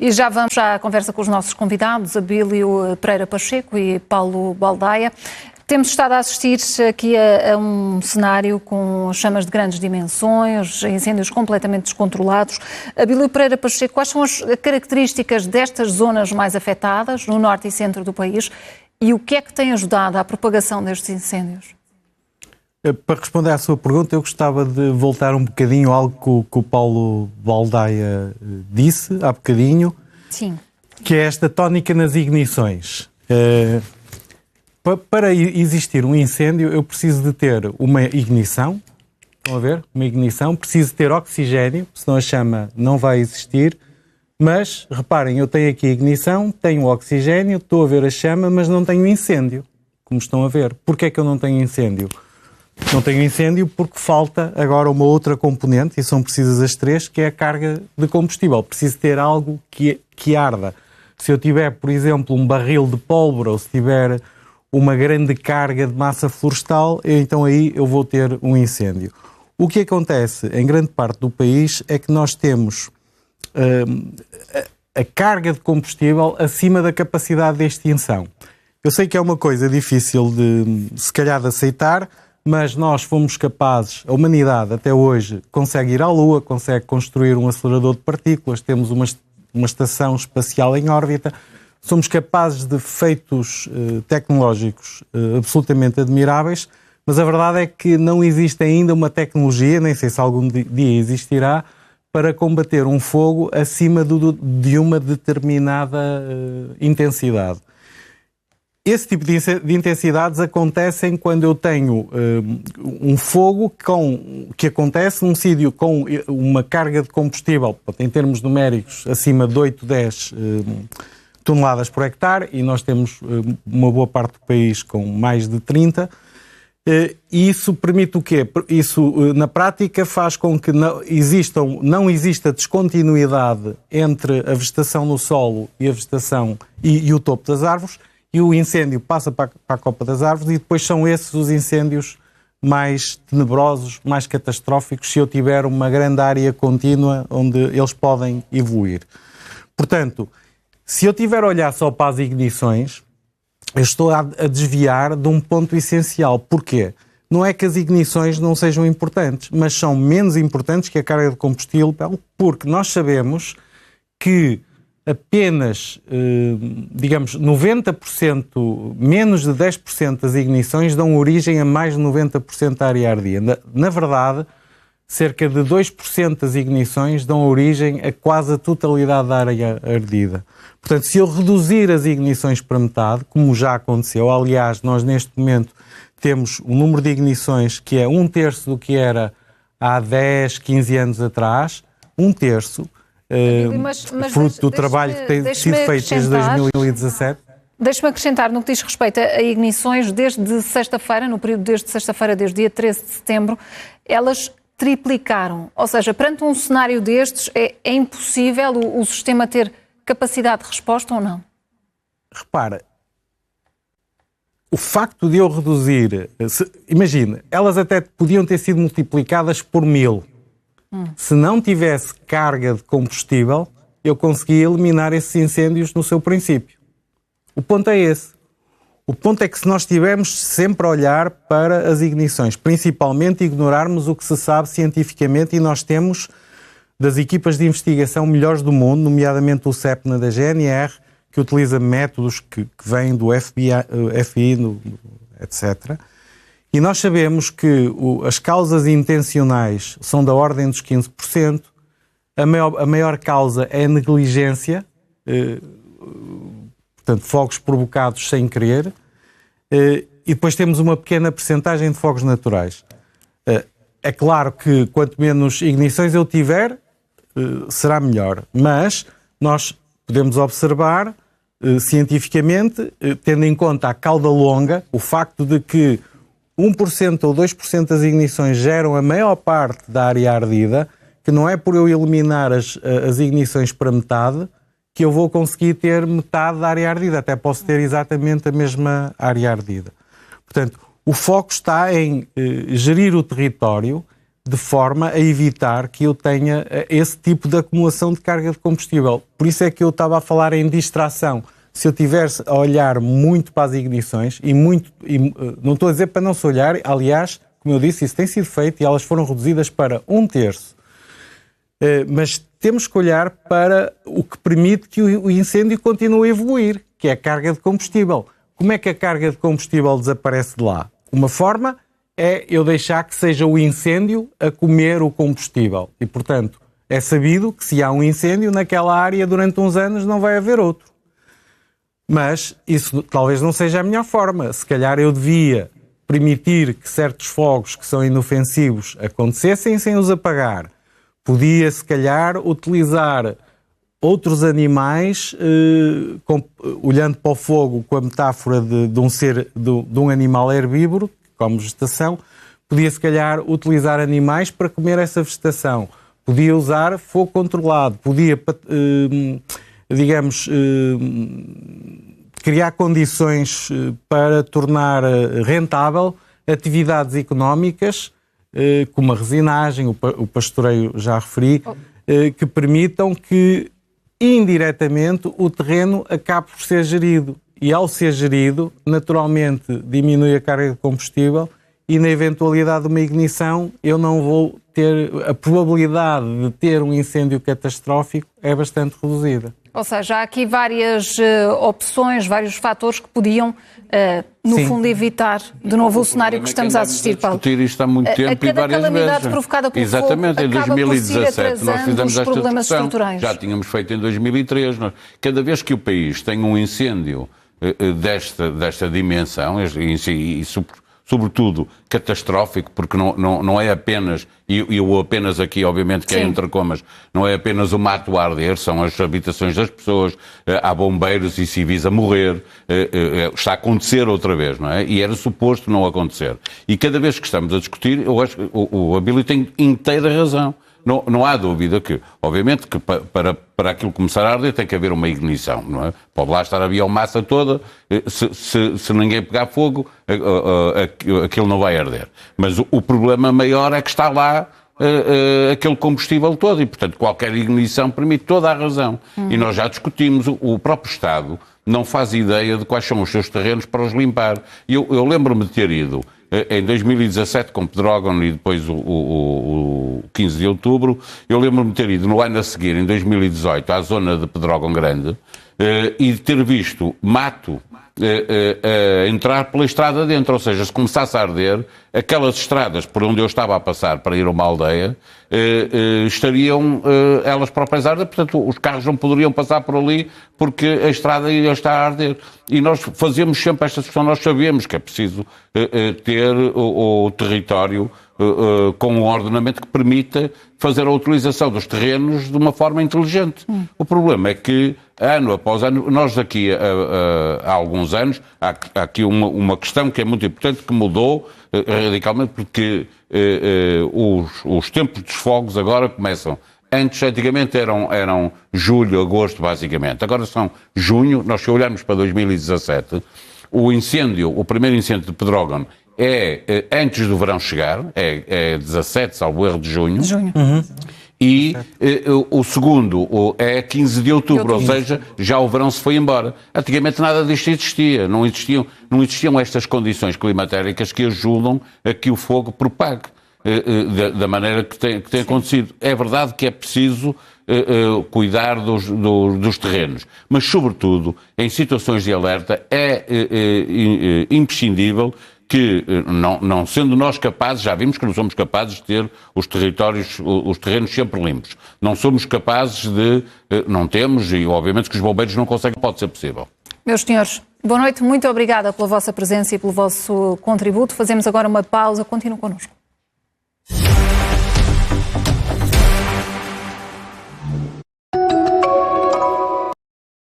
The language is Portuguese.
E já vamos à conversa com os nossos convidados, Abílio Pereira Pacheco e Paulo Baldaia. Temos estado a assistir aqui a um cenário com chamas de grandes dimensões, incêndios completamente descontrolados. Abílio Pereira Pacheco, quais são as características destas zonas mais afetadas, no norte e centro do país, e o que é que tem ajudado à propagação destes incêndios? Para responder à sua pergunta, eu gostava de voltar um bocadinho ao algo que o Paulo Baldaia disse há bocadinho. Sim. Que é esta tónica nas ignições. Para existir um incêndio, eu preciso de ter uma ignição, estão a ver? Uma ignição, preciso ter oxigênio, senão a chama não vai existir. Mas, reparem, eu tenho aqui a ignição, tenho oxigênio, estou a ver a chama, mas não tenho incêndio, como estão a ver. Porquê é que eu não tenho incêndio? Não tenho incêndio porque falta agora uma outra componente, e são precisas as três, que é a carga de combustível. Preciso ter algo que arda. Se eu tiver, por exemplo, um barril de pólvora, ou se tiver uma grande carga de massa florestal, então aí eu vou ter um incêndio. O que acontece em grande parte do país é que nós temos a carga de combustível acima da capacidade de extinção. Eu sei que é uma coisa difícil de, se calhar, de aceitar, mas nós fomos capazes, a humanidade até hoje consegue ir à Lua, consegue construir um acelerador de partículas, temos uma estação espacial em órbita, somos capazes de feitos tecnológicos absolutamente admiráveis, mas a verdade é que não existe ainda uma tecnologia, nem sei se algum dia existirá, para combater um fogo acima de uma determinada intensidade. Esse tipo de intensidades acontecem quando eu tenho um fogo que acontece num sítio com uma carga de combustível, em termos numéricos, acima de 8, 10 toneladas por hectare, e nós temos uma boa parte do país com mais de 30. E isso permite o quê? Isso, na prática, faz com que não exista descontinuidade entre a vegetação no solo e a vegetação e o topo das árvores, e o incêndio passa para a copa das árvores, e depois são esses os incêndios mais tenebrosos, mais catastróficos, se eu tiver uma grande área contínua onde eles podem evoluir. Portanto, se eu tiver a olhar só para as ignições, eu estou a desviar de um ponto essencial. Porquê? Não é que as ignições não sejam importantes, mas são menos importantes que a carga de combustível, porque nós sabemos que apenas, digamos, 90%, menos de 10% das ignições dão origem a mais de 90% da área ardida. Na verdade, cerca de 2% das ignições dão origem a quase a totalidade da área ardida. Portanto, se eu reduzir as ignições para metade, como já aconteceu, aliás, nós neste momento temos um número de ignições que é 1/3 do que era há 10, 15 anos atrás, 1/3, fruto do trabalho que tem sido feito desde 2017. Deixe-me acrescentar, no que diz respeito a ignições, desde sexta-feira, no período desde sexta-feira, desde dia 13 de setembro, elas triplicaram. Ou seja, perante um cenário destes, é impossível o sistema ter capacidade de resposta ou não? Repara, o facto de eu reduzir... Imagina, elas até podiam ter sido multiplicadas por 1000. Se não tivesse carga de combustível, eu conseguia eliminar esses incêndios no seu princípio. O ponto é esse. O ponto é que se nós estivermos sempre a olhar para as ignições, principalmente ignorarmos o que se sabe cientificamente, e nós temos das equipas de investigação melhores do mundo, nomeadamente o CEPNA da GNR, que utiliza métodos que vêm do FI, etc. E nós sabemos que as causas intencionais são da ordem dos 15%, a maior causa é a negligência, portanto, fogos provocados sem querer, e depois temos uma pequena percentagem de fogos naturais. É claro que quanto menos ignições eu tiver, será melhor, mas nós podemos observar cientificamente, tendo em conta a cauda longa, o facto de que 1% ou 2% das ignições geram a maior parte da área ardida, que não é por eu eliminar as ignições para metade que eu vou conseguir ter metade da área ardida, até posso ter exatamente a mesma área ardida. Portanto, o foco está em gerir o território, de forma a evitar que eu tenha esse tipo de acumulação de carga de combustível. Por isso é que eu estava a falar em distração. Se eu tivesse a olhar muito para as ignições, não estou a dizer para não se olhar, aliás, como eu disse, isso tem sido feito e elas foram reduzidas para 1/3. Mas temos que olhar para o que permite que o incêndio continue a evoluir, que é a carga de combustível. Como é que a carga de combustível desaparece de lá? Uma forma é eu deixar que seja o incêndio a comer o combustível. E, portanto, é sabido que se há um incêndio naquela área durante uns anos não vai haver outro. Mas isso talvez não seja a melhor forma. Se calhar eu devia permitir que certos fogos que são inofensivos acontecessem sem os apagar. Podia, se calhar, utilizar outros animais, olhando para o fogo com a metáfora de um animal herbívoro, como vegetação, podia, se calhar, utilizar animais para comer essa vegetação. Podia usar fogo controlado, podia, criar condições para tornar rentável atividades económicas, como a resinagem, o pastoreio já referi, que permitam que, indiretamente, o terreno acabe por ser gerido. E, ao ser gerido, naturalmente diminui a carga de combustível e, na eventualidade de uma ignição, eu não vou ter... A probabilidade de ter um incêndio catastrófico é bastante reduzida. Ou seja, há aqui várias opções, vários fatores que podiam, no fundo, evitar de novo o cenário que estamos a assistir, Paulo. Discutir isto há muito tempo e várias calamidade vezes. provocada pelo Exatamente, fogo, em 2017 nós fizemos esta discussão. estruturais. Já tínhamos feito em 2003. Cada vez que o país tem um incêndio desta dimensão, e sobretudo catastrófico, porque não é apenas, e o apenas aqui obviamente que é entre comas, não é apenas o mato a arder, são as habitações das pessoas, há bombeiros e civis a morrer, está a acontecer outra vez, não é? E era suposto não acontecer. E cada vez que estamos a discutir, eu acho que o Abílio tem inteira razão. Não há dúvida que, obviamente, que para aquilo começar a arder tem que haver uma ignição, não é? Pode lá estar a biomassa toda, se ninguém pegar fogo, aquilo não vai arder. Mas o problema maior é que está lá aquele combustível todo e, portanto, qualquer ignição permite toda a razão. E nós já discutimos, o próprio Estado não faz ideia de quais são os seus terrenos para os limpar. Eu lembro-me de ter ido em 2017 com Pedrógão e depois o 15 de outubro, eu lembro-me de ter ido no ano a seguir, em 2018, à zona de Pedrógão Grande e de ter visto mato entrar pela estrada dentro, ou seja, se começasse a arder, aquelas estradas por onde eu estava a passar para ir a uma aldeia estariam elas próprias a arder, portanto os carros não poderiam passar por ali porque a estrada ia estar a arder. E nós fazemos sempre esta discussão, nós sabemos que é preciso ter o território com um ordenamento que permita fazer a utilização dos terrenos de uma forma inteligente. O problema é que, ano após ano, nós daqui há alguns anos, há aqui uma questão que é muito importante, que mudou radicalmente, porque os tempos dos fogos agora começam. Antigamente eram julho, agosto, basicamente. Agora são junho. Nós, se olharmos para 2017, o primeiro incêndio de Pedrógão é antes do verão chegar, é 17, salvo erro, de junho. E o segundo é 15 de outubro, ou seja, já o verão se foi embora. Antigamente nada disto existia. Não existiam estas condições climatéricas que ajudam a que o fogo propague da maneira que tem acontecido. É verdade que é preciso cuidar dos terrenos, mas, sobretudo, em situações de alerta, é imprescindível que, não sendo nós capazes, já vimos que não somos capazes de ter os terrenos sempre limpos. Não somos capazes não temos, e obviamente que os bombeiros não conseguem, pode ser possível. Meus senhores, boa noite, muito obrigada pela vossa presença e pelo vosso contributo. Fazemos agora uma pausa, continuem connosco.